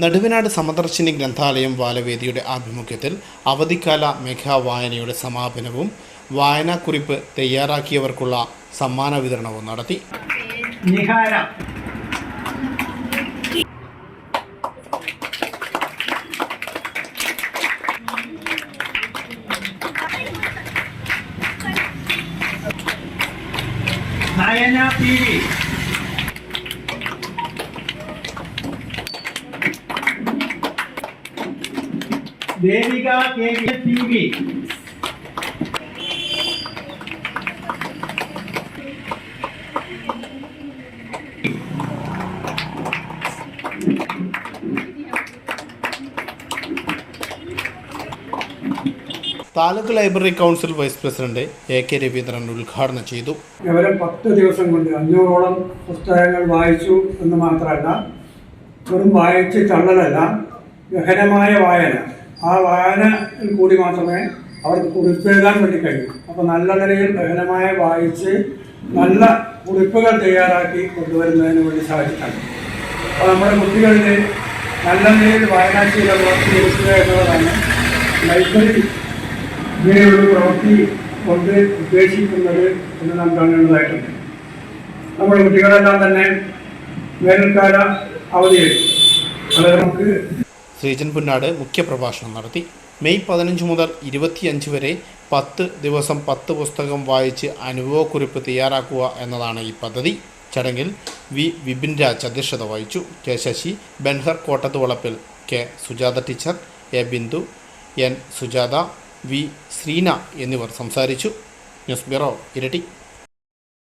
നെടുവനാട് സമദർശിനി ഗ്രന്ഥാലയം ബാലവേദിയുടെ ആഭിമുഖ്യത്തിൽ അവധിക്കാല മെഗാ വായനയുടെ സമാപനവും വായനാക്കുറിപ്പ് തയ്യാറാക്കിയവർക്കുള്ള സമ്മാന വിതരണവും നടത്തി. Devika TV taluk library council vice president AK Raveendran ഉദ്ഘാടനം ചെയ്തു. കേവലം 10 ദിവസം കൊണ്ട് 500ഓളം പുസ്തകങ്ങൾ വായിച്ചു എന്ന് മാത്രമല്ല, വെറും വായിച്ച് തള്ളലല്ല, ഗഹനമായ വായന. ആ വായനയിൽ കൂടി മാത്രമേ അവർക്ക് കുറിപ്പെഴുതാൻ വേണ്ടി കഴിയൂ. അപ്പോൾ നല്ല നിലയിൽ ഗഹനമായ വായിച്ച് നല്ല കുറിപ്പുകൾ തയ്യാറാക്കി കൊണ്ടുവരുന്നതിന് വേണ്ടി സാധിക്കണം. അപ്പോൾ നമ്മുടെ കുട്ടികളിൽ നല്ല നിലയിൽ വായനാശീലം വളർത്തിയെടുക്കുക എന്നുള്ളതാണ് ലൈബ്രറി ഇങ്ങനെയൊരു പ്രവൃത്തി കൊണ്ട് ഉദ്ദേശിക്കുന്നത് എന്ന് നാം കാണേണ്ടതായിട്ടുണ്ട്. നമ്മുടെ കുട്ടികളെല്ലാം തന്നെ വേനൽക്കാല അവധിയെടുക്കും. അത് നമുക്ക് ശ്രീജൻ പുന്നാട് മുഖ്യപ്രഭാഷണം നടത്തി. മെയ് 15 മുതൽ 25 വരെ 10 ദിവസം 10 പുസ്തകം വായിച്ച് അനുഭവക്കുറിപ്പ് തയ്യാറാക്കുക എന്നതാണ് ഈ പദ്ധതി. ചടങ്ങിൽ വിപിൻ രാജ് അധ്യക്ഷത വഹിച്ചു. K Sasi, Benhur Kottathuvalappil, K Sujatha teacher, A Bindu, N Sujatha, V Sreena എന്നിവർ സംസാരിച്ചു. ന്യൂസ് ബ്യൂറോ, ഇരട്ടി.